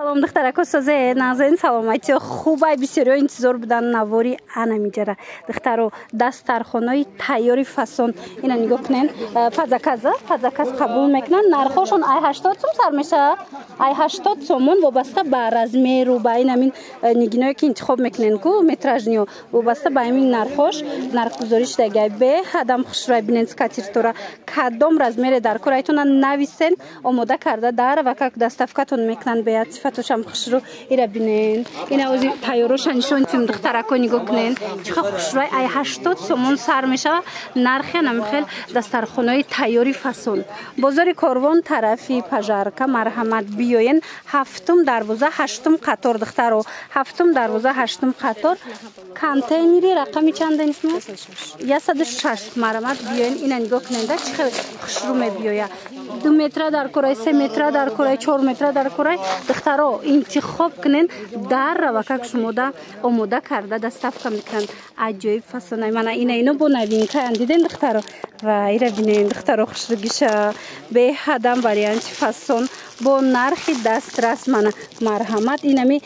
Салом духтарако созе назен саломати хубай бисёриҳо интизор будан навори ана миҷара духтаро дастархонои тайёри фасон ина нигоҳ кунен фазаказ қабул мекунанд нархошон ай 80 сум сар мешавад ай 80 сомон вобаста ба размеру ба ин амин нигиное ки интихоб мекунен ку метражниҳо вобаста ба амин нархош нархгузорӣ шудагай беҳадам хушрӯй бинен скатиртора кадом размере дар кор айтонан нависен омода карда дар ва как доставкатон мекунанд беяд сифатошам хушрӯ ира бинен ина ози тайёроша нишон тим духтарако нигоҳ кунен чиха хушрӯй ай 80 сомон сар мешава нархи намихел дастархонои тайёри фасон бозори корвон тарафи пажарка марҳамат биёен 7 дарвоза 8 қатор духтаро 7 дарвоза 8 қатор контейнери рақами чанда нисма 106 марҳамат биёен ина нигоҳ кунен да чиха хушрӯ мебиёя 2 метра дар корай 3 метра дар корай 4 метра дар корай духтаро интихоб кунен дар ва как шумода омода карда доставка мекунанд аҷоиб фасонай мана ино бо новинкаан диден духтаро ва ира бинен духтаро хушрӯгиша беҳадам варианти фасон бо нархи дастрас мана марҳамат инами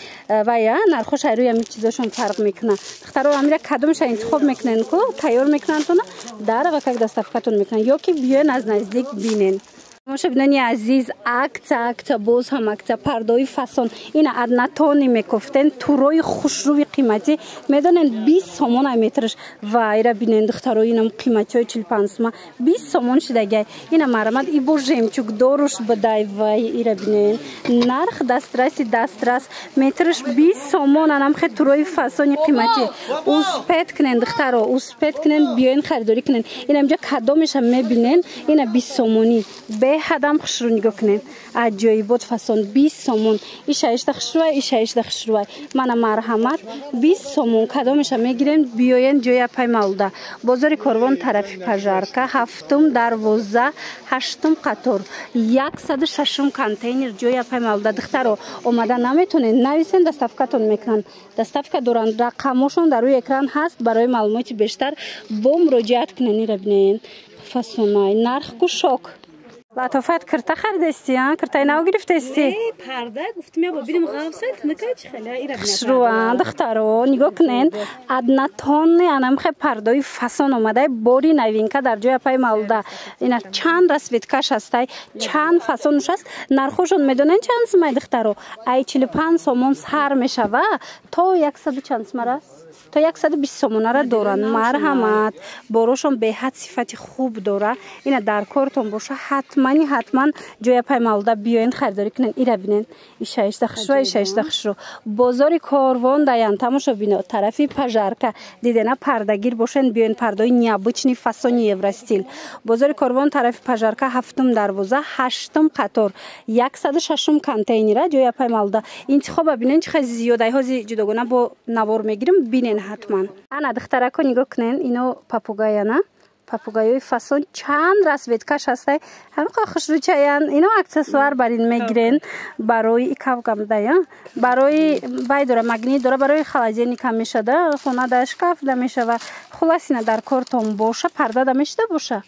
вая нархош айрӯи ами чизошон фарқ мекуна духтаро амира кадомша интихоб мекунен ку тайёр мекунандтона дар ва как доставкатон мекунанд ё ки биёен аз наздик бинен мошабинани азиз акция боз ҳам акция пардои фасон ина аднатони мекофтен турои хушрӯви қиматӣ медонен 20 сомон ай метраш ва ира бинен духтаро инам қиматиҳои 45 сума 20 сомон шидагай ина марҳамат и бо жемчугдоруш бадай ва ира бинен нарх дастрас метраш 20 сомон анамхе турои фасони қиматӣ успет кунен духтаро успет кунен биёен харидорӣ кунен инамҷа кадомеша мебинен ина 20 сомонӣ ҳадам хушрӯ нигоҳ кунен аҷоибот фасон 20 сомон ишаишта хушрӯай мана марҳамат 20 сомон кадомеша мегирем биёен ҷоя пай малуда бозори корвон тарафи пажарка 7 дарвоза 8 қатор 106 контейнер ҷоя пай малуда духтаро омада наметонен нависен доставкатон мекунанд доставка доранд рақамошон дар рӯи экран ҳаст барои маълумоти бештар бо муроҷиат кунен ира бинен фасонай нарх кушок латофат кирта харидасти киртаи нав гирифтасти парда гуфтим я бобидим ғавсат мекач хела ира бина шруа духтаро нигоҳ кунен аднатони анамхе пардаи фасон омадай бори новинка дар ҷоя пай малуда ина чанд расветкаш ҳастай чанд фасонуш аст нархошон медонен чанд сумай духтаро ай 45 сомон сар мешава то 100 чанд сумара то 120 сомонара доранд марҳамат борошон беҳад сифати хуб дора ина дар кортон боша ҳатман ҷоя пай малуда биёен харидорӣ кунен ира бинен ишаишта хушрӯ бозори корвон даян тамошо бино тарафи пажарка дидена пардагир бошен биёен пардаи необычни фасони евростил бозори корвон тарафи пажарка 7 дарвоза 8 қатор 106 контейнера ҷоя пай малуда интихоба бинен чиха зиёдай ҳози ҷудогона бо навор мегирем бинен ҳатман ана духтарако нигоҳ кунен ино папугаяна папугайои фасон чанд расветкаш ҳастай ҳамқа хушрӯчаян ино аксессуар бар ин мегирен барои икавгамдая барои бай дора магнит дора барои холодильника мешада хонада шкаф да мешава хулас ина дар кортон боша парда да мешуда боша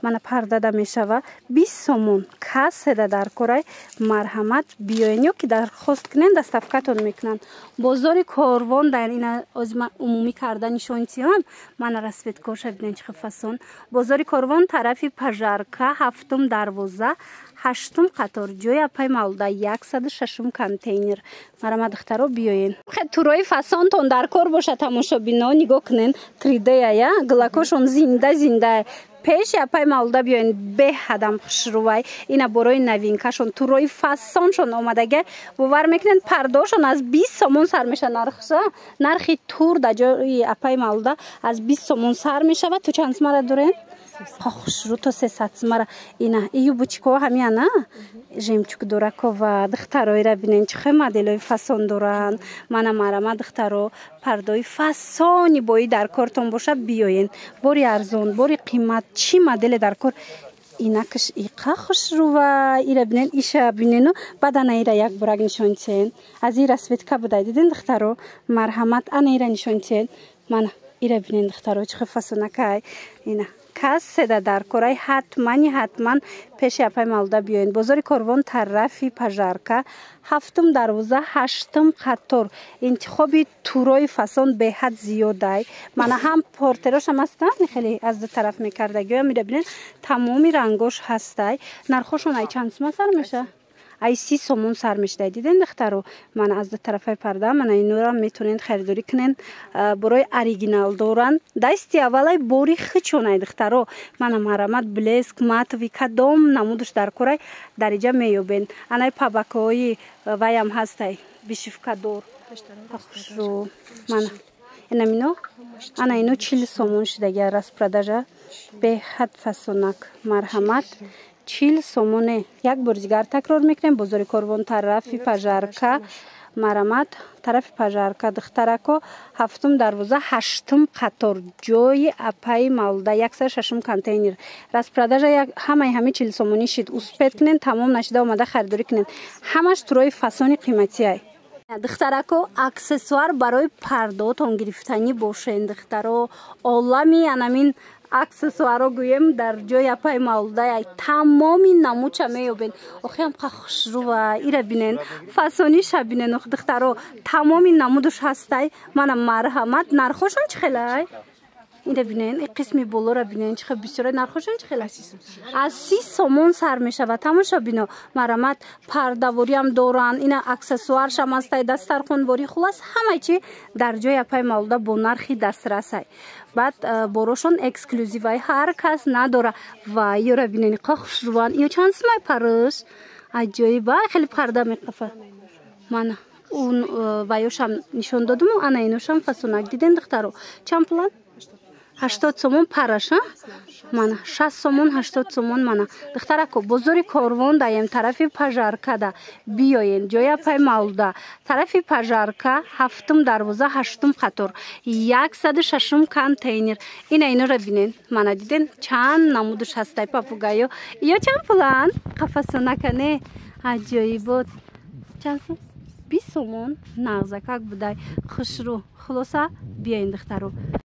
мана парда да мешава 20 сомон касседа дар корай марҳамат биёен ё ки дархост кунен доставкатон мекунанд бозори корвон дар ина озма умумӣ карда нишонтиам мана расветкоша бинен чиха фасон бозори корвон тарафи пажарка 7 дарвоза 8 қатор ҷоя пай малуда 106 контейнер марҳамат духтаро биёен турои фасонтон дар кор боша тамошобино нигоҳ кунен 3D я глакошон зинда пеш я пай малуда биёен беҳадам хушрӯвай ина борои новинкашон турои фасоншон омадага бовар мекунен пардошон аз 20 сомон сар меша нархи тур да ҷои апай малуда аз 20 сомон сар мешава ту чанд сумара дорен хушрӯ то 300 сумара ина юбочкаҳо ҳамиана жемчуг доракова духтаро ира бинен чихе моделои фасон доранд мана марама духтаро пардаи фасони бои дар кортон боша биёен бори арзон бори қимат чӣ моделе дар кор инакаш иқа хушрӯва ира бинен иша бинену бадана ира як бурак нишонтиен аз ира светка будай диден духтаро марҳамат ана ира нишонтиен мана ира бинен духтаро чихе фасонакай ина касседа дар кораи ҳатман пеши апай малда биёед. Бозори Корвон тарафи Пажарка, 7 дарвоза, 8 қатор. Интихоби турои фасон беҳад зиёдай. Мана ҳам портерошам ҳастанд, хеле аз ду тараф мекардагиҳоям мебинед, тамоми рангош ҳастай. Нархошон ай чанд сума сар меша? ай 30 сомон сар мешуд. Диден духтаро, мана аз ду тарафай парда, мана инура метавонед харидорӣ кунед, барои оригинал доранд. Дасти аввалай бори хичонай духтаро, мана марамат, блеск, матови кадом намудаш дар корай дариҷа меёбед. Анай пабакаҳои ваям ҳастай, бишивкадор. Пахшро, мана инамино, ана ино 40 сомон шудаги распродажа, беҳад фасонак, марҳамат. 40 сомоне. Як бор дигар такрор мекунем. Бозори Корвон тарафи Пажарка, марамат, тарафи Пажарка, духтарако, 7 дарвоза, 8 қатор. Ҷои апай малда, 106 контейнер. Распродажа ҳамаи ҳами 40 сомони шид. Успет кунен, тамом нашида омада харидорӣ кунен. Ҳамаш турои фасони қиматиай. Духтарако, аксессуар барои пардаотон гирифтанӣ бошед. Духтаро, олами анамин аксессуаро гӯем дар ҷои апай малдаи тамоми намуча меёбед. Охиам хушрува ира бинен, фасониша бинен. Духтаро, тамоми намудуш ҳастай. Мана марҳамат. Нархошон чӣ хелай? ира бинен, қисми болора бинен, чӣ хел бисёрай. Нархошон чӣ хелай? аз 30 сомон сар мешавад. Тамоша бино, марҳамат. Пардавориам доранд, ина аксессуаршам ҳастай, дастархонворӣ, хулас ҳамаи чи дар ҷои апай малда бо нархи дастрасай. Баъд борошон эксклюзивай, ҳар кас надора. Вай, ёра бинени қа хушруван. Ё чанд сумай параш? Аҷоиба, хеле парда меқафа. Мана он ваёшам нишон додуму, ана иношам фасонак. Диден духтаро, чанд план? 80 сомон параш, мана 60 сомон, 80 сомон. Мана духтарако, бозори Корвон даем тарафи Пажаркада биёен, ҷои апай малда, тарафи Пажарка, 7 дарвоза, 8 қатор, 106 контейнер. Ина инора бинен, мана диден чанд намудуш ҳастай папугайо. Ё чанд план? Қафасонакане, аҷоибот. Чанд сом? 20 сомон нағзакак будай. Хушрӯ. Хулоса биёен духтаро.